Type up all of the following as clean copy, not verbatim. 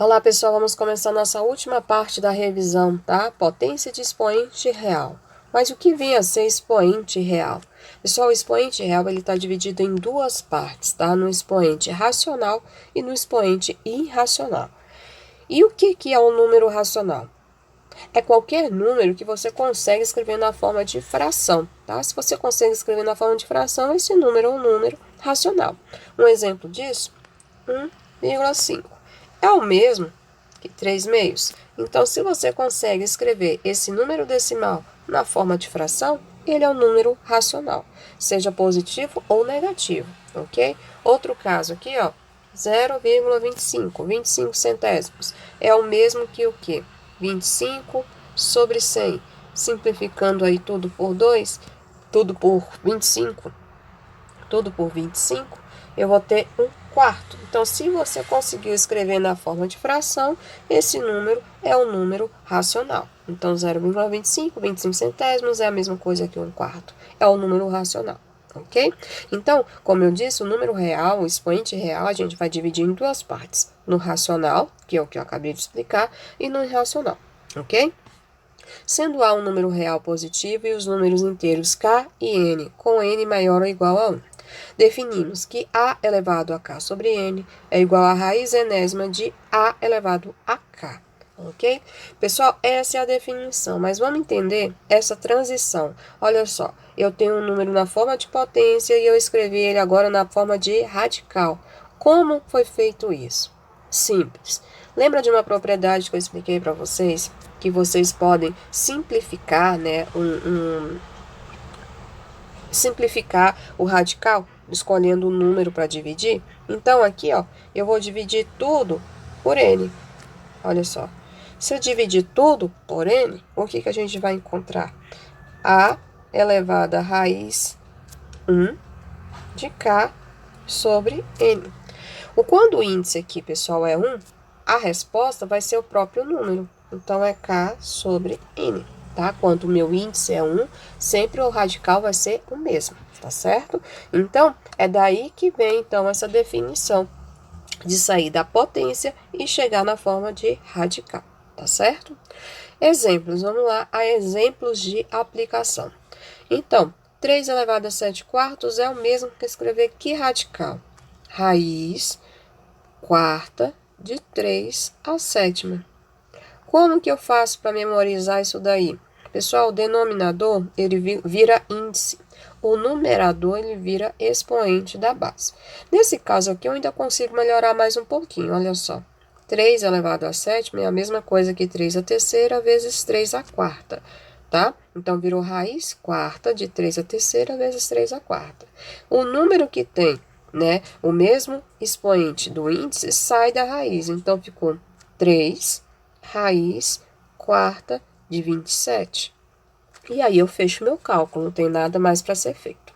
Olá, pessoal, vamos começar nossa última parte da revisão, tá? Potência de expoente real. Mas o que vem a ser expoente real? Pessoal, o expoente real ele está dividido em duas partes, tá? No expoente racional e no expoente irracional. E o que é um número racional? É qualquer número que você consegue escrever na forma de fração, tá? Se você consegue escrever na forma de fração, esse número é um número racional. Um exemplo disso, 1,5. É o mesmo que 3 meios. Então, se você consegue escrever esse número decimal na forma de fração, ele é um número racional, seja positivo ou negativo, ok? Outro caso aqui, ó, 0,25, 25 centésimos. É o mesmo que o quê? 25 sobre 100. Simplificando aí tudo por 2, tudo por 25, eu vou ter 1/4. Então, se você conseguiu escrever na forma de fração, esse número é um número racional. Então, 0,25, 25 centésimos é a mesma coisa que 1/4. É um número racional, ok? Então, como eu disse, o número real, o expoente real, a gente vai dividir em duas partes. No racional, que é o que eu acabei de explicar, e no irracional, ok? Sendo A um número real positivo e os números inteiros k e n, com n maior ou igual a 1. Definimos que a elevado a k sobre n é igual à raiz enésima de a elevado a k, ok? Pessoal, essa é a definição, mas vamos entender essa transição. Olha só, eu tenho um número na forma de potência e eu escrevi ele agora na forma de radical. Como foi feito isso? Simples. Lembra de uma propriedade que eu expliquei para vocês? Que vocês podem simplificar, né, simplificar o radical, escolhendo um número para dividir. Então, aqui, ó, eu vou dividir tudo por n. Olha só. Se eu dividir tudo por n, o que a gente vai encontrar? A elevado à raiz 1 de k sobre n. Quando o índice aqui, pessoal, é 1, a resposta vai ser o próprio número. Então, é k sobre n. Tá? Quando o meu índice é 1, sempre o radical vai ser o mesmo, tá certo? Então, é daí que vem, então, essa definição de sair da potência e chegar na forma de radical, tá certo? Exemplos, vamos lá, a exemplos de aplicação. Então, 3 elevado a 7 quartos é o mesmo que escrever que radical? Raiz quarta de 3 a sétima. Como que eu faço para memorizar isso daí? Pessoal, o denominador, ele vira índice. O numerador, ele vira expoente da base. Nesse caso aqui, eu ainda consigo melhorar mais um pouquinho, olha só. 3 elevado a sétima é a mesma coisa que 3 a terceira vezes 3 a quarta, tá? Então, virou raiz quarta de 3 a terceira vezes 3 a quarta. O número que tem, né, o mesmo expoente do índice sai da raiz. Então, ficou 3 raiz quarta de 27. E aí eu fecho meu cálculo, não tem nada mais para ser feito.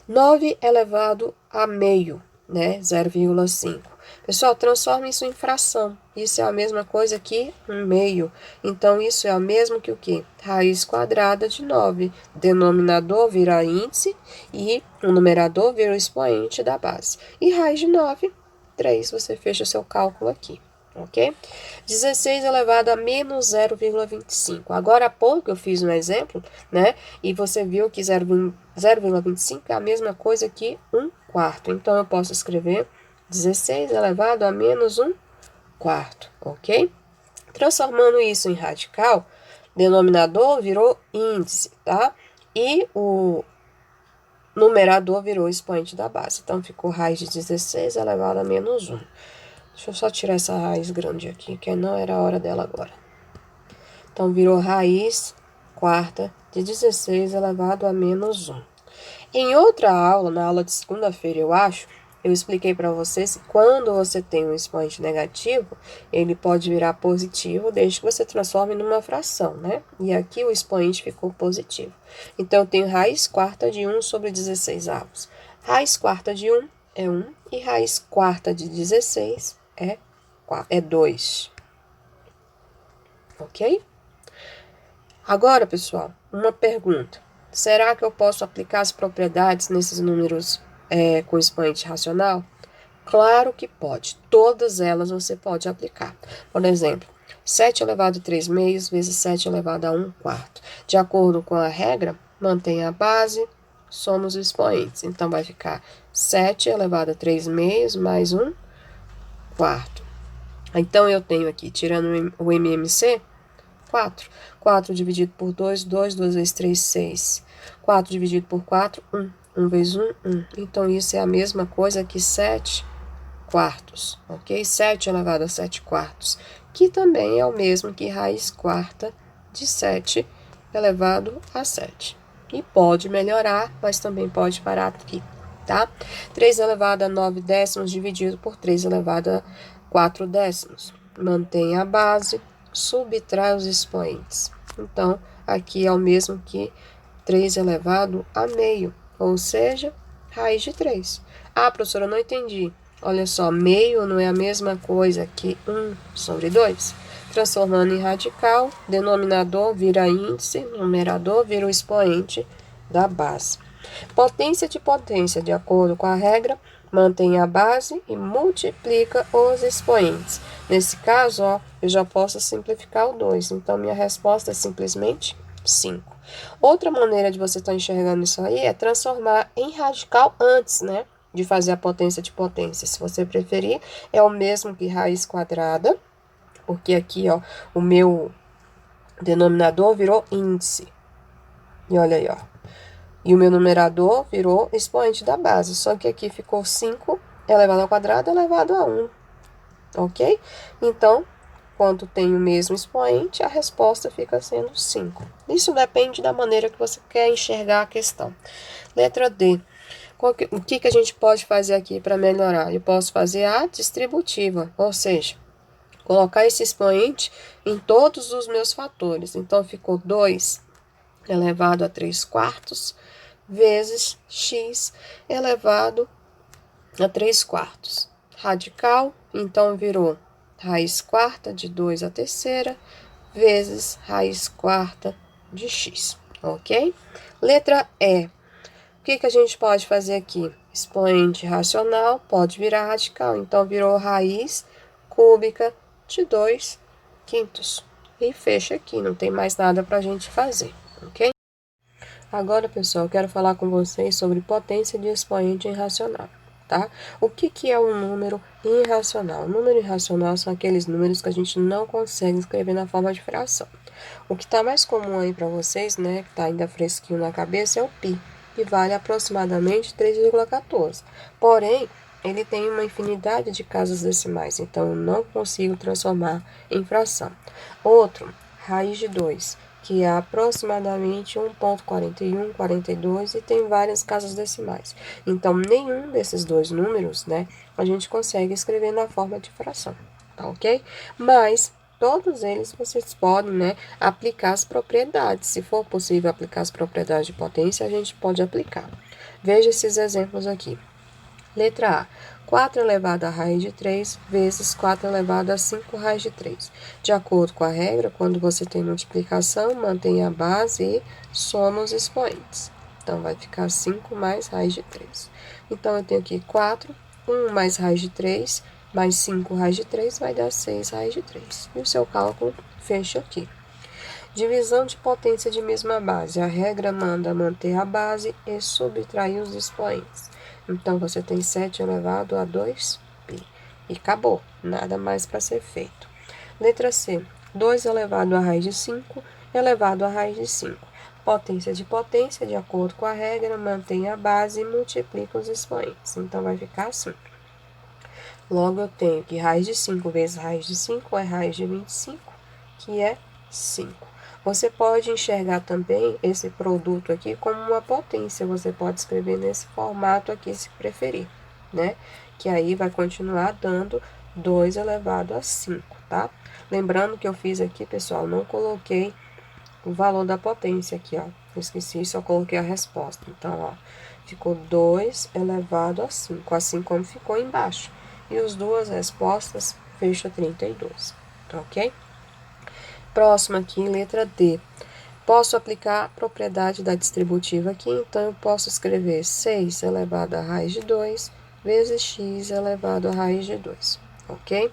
9 elevado a meio, né? 0,5. Pessoal, transforma isso em fração. Isso é a mesma coisa que 1 meio. Então, isso é o mesmo que o quê? Raiz quadrada de 9. Denominador vira índice e o numerador vira o expoente da base. E raiz de 9, 3. Você fecha seu cálculo aqui. Ok? 16 elevado a menos 0,25. Agora há pouco eu fiz um exemplo, né? E você viu que 0,25 é a mesma coisa que 1/4. Então, eu posso escrever 16 elevado a menos 1/4, ok? Transformando isso em radical, denominador virou índice, tá? E o numerador virou expoente da base. Então, ficou raiz de 16 elevado a menos 1. Deixa eu só tirar essa raiz grande aqui, que não era a hora dela agora. Então, virou raiz quarta de 16 elevado a menos 1. Em outra aula, na aula de segunda-feira, eu acho, eu expliquei para vocês que quando você tem um expoente negativo, ele pode virar positivo desde que você transforme numa fração, né? E aqui o expoente ficou positivo. Então, eu tenho raiz quarta de 1 sobre 16 avos. Raiz quarta de 1 é 1 e raiz quarta de 16 é 2. Ok? Agora, pessoal, uma pergunta. Será que eu posso aplicar as propriedades nesses números com expoente racional? Claro que pode. Todas elas você pode aplicar. Por exemplo, 7 elevado a 3 meios vezes 7 elevado a 1 quarto. De acordo com a regra, mantenha a base, soma os expoentes. Então, vai ficar 7 elevado a 3 meios mais 1 quarto. Então, eu tenho aqui, tirando o MMC, 4. 4 dividido por 2, 2. 2 vezes 3, 6. 4 dividido por 4, 1. 1 vezes 1, 1. Então, isso é a mesma coisa que 7 quartos, ok? 7 elevado a 7 quartos, que também é o mesmo que raiz quarta de 7 elevado a 7. E pode melhorar, mas também pode parar aqui, tá? 3 elevado a 9 décimos dividido por 3 elevado a 4 décimos. Mantém a base, subtrai os expoentes. Então, aqui é o mesmo que 3 elevado a meio, ou seja, raiz de 3. Ah, professora, eu não entendi. Olha só, meio não é a mesma coisa que 1 sobre 2? Transformando em radical, denominador vira índice, numerador vira o expoente da base. Potência de potência, de acordo com a regra, mantém a base e multiplica os expoentes. Nesse caso, ó, eu já posso simplificar o 2, então minha resposta é simplesmente 5. Outra maneira de você estar enxergando isso aí é transformar em radical antes, né? De fazer a potência de potência. Se você preferir, é o mesmo que raiz quadrada, porque aqui, ó, o meu denominador virou índice. E olha aí, ó. E o meu numerador virou expoente da base, só que aqui ficou 5 elevado ao quadrado elevado a 1, ok? Então, quando tem o mesmo expoente, a resposta fica sendo 5. Isso depende da maneira que você quer enxergar a questão. Letra D. O que a gente pode fazer aqui para melhorar? Eu posso fazer a distributiva, ou seja, colocar esse expoente em todos os meus fatores. Então, ficou 2 elevado a 3 quartos vezes x elevado a 3 quartos. Radical, então, virou raiz quarta de 2 à terceira vezes raiz quarta de x, ok? Letra E. O que a gente pode fazer aqui? Expoente racional pode virar radical, então virou raiz cúbica de 2 quintos. E fecha aqui, não tem mais nada para a gente fazer, ok? Agora, pessoal, eu quero falar com vocês sobre potência de expoente irracional, tá? O que é um número irracional? O número irracional são aqueles números que a gente não consegue escrever na forma de fração. O que está mais comum aí para vocês, né, que está ainda fresquinho na cabeça, é o π, que vale aproximadamente 3,14. Porém, ele tem uma infinidade de casas decimais, então eu não consigo transformar em fração. Outro, raiz de 2, que é aproximadamente 1,41, 42 e tem várias casas decimais. Então, nenhum desses dois números, né, a gente consegue escrever na forma de fração, tá ok? Mas todos eles vocês podem, né, aplicar as propriedades. Se for possível aplicar as propriedades de potência, a gente pode aplicar. Veja esses exemplos aqui. Letra A. 4 elevado a raiz de 3 vezes 4 elevado a 5 raiz de 3. De acordo com a regra, quando você tem multiplicação, mantém a base e soma os expoentes. Então, vai ficar 5 mais raiz de 3. Então, eu tenho aqui 4, 1 mais raiz de 3, mais 5 raiz de 3 vai dar 6 raiz de 3. E o seu cálculo fecha aqui. Divisão de potência de mesma base. A regra manda manter a base e subtrair os expoentes. Então, você tem 7 elevado a 2π. E acabou. Nada mais para ser feito. Letra C. 2 elevado a raiz de 5 elevado a raiz de 5. Potência de potência, de acordo com a regra, mantém a base e multiplica os expoentes. Então, vai ficar assim. Logo, eu tenho que raiz de 5 vezes raiz de 5 é raiz de 25, que é 5. Você pode enxergar também esse produto aqui como uma potência. Você pode escrever nesse formato aqui, se preferir, né? Que aí vai continuar dando 2 elevado a 5, tá? Lembrando que eu fiz aqui, pessoal, não coloquei o valor da potência aqui, ó. Eu esqueci, só coloquei a resposta. Então, ó, ficou 2 elevado a 5, assim como ficou embaixo. E as duas respostas fecha 32, ok? Próximo aqui, letra D. Posso aplicar a propriedade da distributiva aqui, então eu posso escrever 6 elevado a raiz de 2 vezes x elevado à raiz de 2, ok?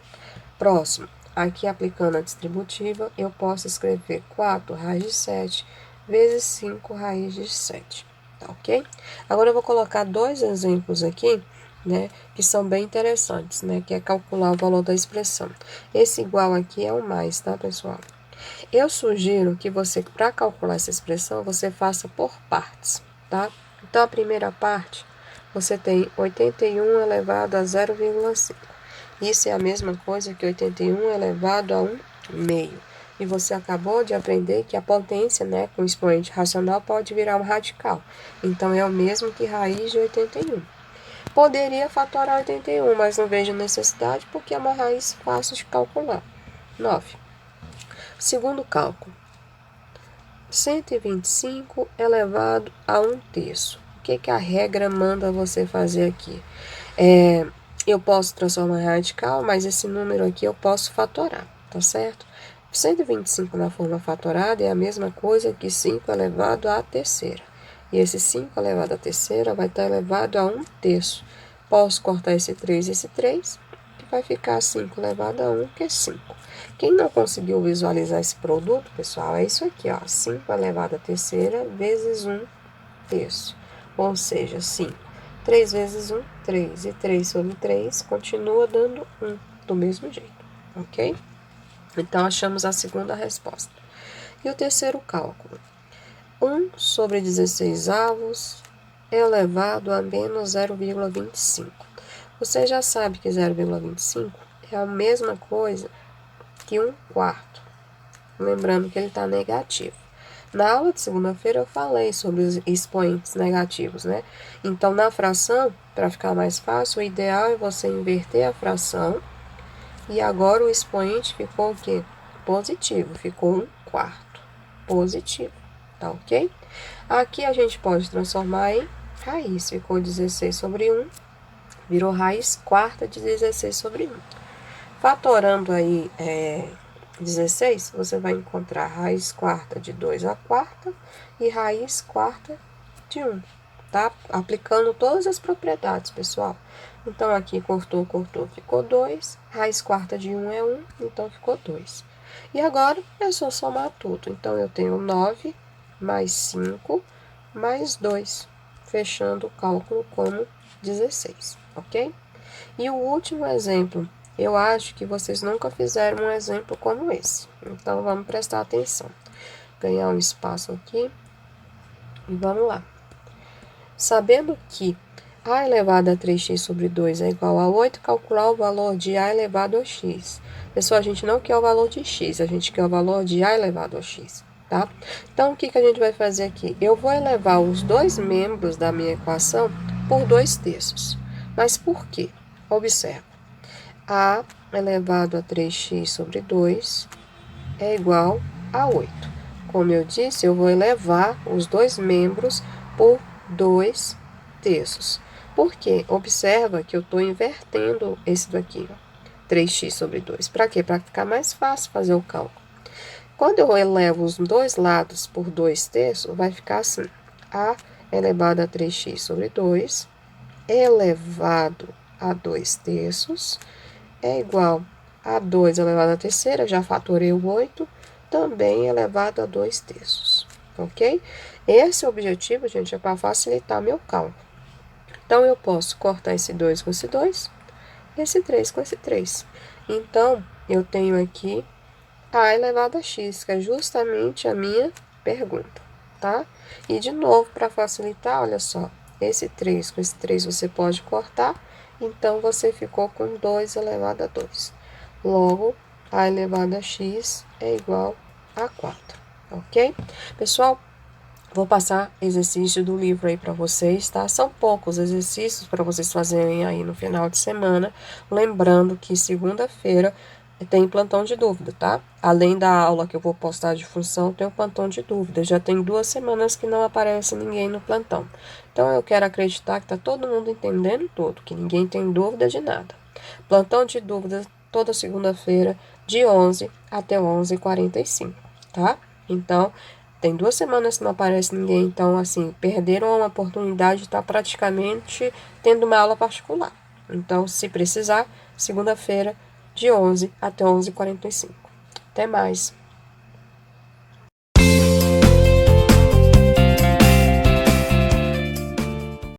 Próximo, aqui aplicando a distributiva, eu posso escrever 4 raiz de 7 vezes 5 raiz de 7, tá ok? Agora eu vou colocar dois exemplos aqui, né, que são bem interessantes, né, que é calcular o valor da expressão. Esse igual aqui é o mais, tá, pessoal? Eu sugiro que você, para calcular essa expressão, você faça por partes, tá? Então, a primeira parte, você tem 81 elevado a 0,5. Isso é a mesma coisa que 81 elevado a 1 meio. E você acabou de aprender que a potência, né, com expoente racional pode virar um radical. Então, é o mesmo que raiz de 81. Poderia fatorar 81, mas não vejo necessidade porque é uma raiz fácil de calcular. 9. Segundo cálculo. 125 elevado a 1/3. O que a regra manda você fazer aqui? Eu posso transformar em radical, mas esse número aqui eu posso fatorar, tá certo? 125 na forma fatorada é a mesma coisa que 5 elevado à terceira. E esse 5 elevado à terceira vai estar elevado a 1/3. Posso cortar esse 3 e esse 3, que vai ficar 5 elevado a 1, que é 5. Quem não conseguiu visualizar esse produto, pessoal, é isso aqui, ó. 5 elevado à terceira vezes 1/3. Ou seja, 5. 3 vezes 1, 3. E 3 sobre 3 continua dando 1, do mesmo jeito, ok? Então, achamos a segunda resposta. E o terceiro cálculo. 1 sobre 16 avos elevado a menos 0,25. Você já sabe que 0,25 é a mesma coisa que 1/4. Lembrando que ele está negativo. Na aula de segunda-feira eu falei sobre os expoentes negativos, né? Então, na fração, para ficar mais fácil, o ideal é você inverter a fração. E agora o expoente ficou o quê? Positivo, ficou 1/4. Positivo, tá ok? Aqui a gente pode transformar em raiz. Ficou 16 sobre 1, virou raiz quarta de 16 sobre 1. Fatorando aí 16, você vai encontrar raiz quarta de 2 à quarta e raiz quarta de 1, tá? Aplicando todas as propriedades, pessoal. Então, aqui cortou, ficou 2. Raiz quarta de 1 é 1, então ficou 2. E agora, é só somar tudo. Então, eu tenho 9 mais 5 mais 2, fechando o cálculo como 16, ok? E o último exemplo, eu acho que vocês nunca fizeram um exemplo como esse. Então, vamos prestar atenção. Ganhar um espaço aqui e vamos lá. Sabendo que a elevado a 3x sobre 2 é igual a 8, calcular o valor de a elevado a x. Pessoal, a gente não quer o valor de x, a gente quer o valor de a elevado a x, tá? Então, o que a gente vai fazer aqui? Eu vou elevar os dois membros da minha equação por 2/3. Mas por quê? Observe. A elevado a 3x sobre 2 é igual a 8. Como eu disse, eu vou elevar os dois membros por 2/3. Por quê? Observa que eu estou invertendo esse daqui, ó, 3x sobre 2. Para quê? Para ficar mais fácil fazer o cálculo. Quando eu elevo os dois lados por 2/3, vai ficar assim. A elevado a 3x sobre 2 elevado a 2/3 é igual a 2 elevado à terceira, já fatorei o 8, também elevado a 2/3, ok? Esse objetivo, gente, é para facilitar meu cálculo. Então, eu posso cortar esse 2 com esse 2, esse 3 com esse 3. Então, eu tenho aqui a elevado a x, que é justamente a minha pergunta, tá? E, de novo, para facilitar, olha só, esse 3 com esse 3 você pode cortar, então, você ficou com 2 elevado a 2. Logo, a elevado a x é igual a 4, ok? Pessoal, vou passar exercício do livro aí para vocês, tá? São poucos exercícios para vocês fazerem aí no final de semana. Lembrando que segunda-feira tem plantão de dúvida, tá? Além da aula que eu vou postar de função, tem o plantão de dúvida. Já tem 2 semanas que não aparece ninguém no plantão. Então, eu quero acreditar que tá todo mundo entendendo tudo, que ninguém tem dúvida de nada. Plantão de dúvidas toda segunda-feira, de 11 até 11h45, tá? Então, Tem 2 semanas que não aparece ninguém, então, assim, perderam uma oportunidade de estar praticamente tendo uma aula particular. Então, se precisar, segunda-feira, de 11 até 11h45. Até mais!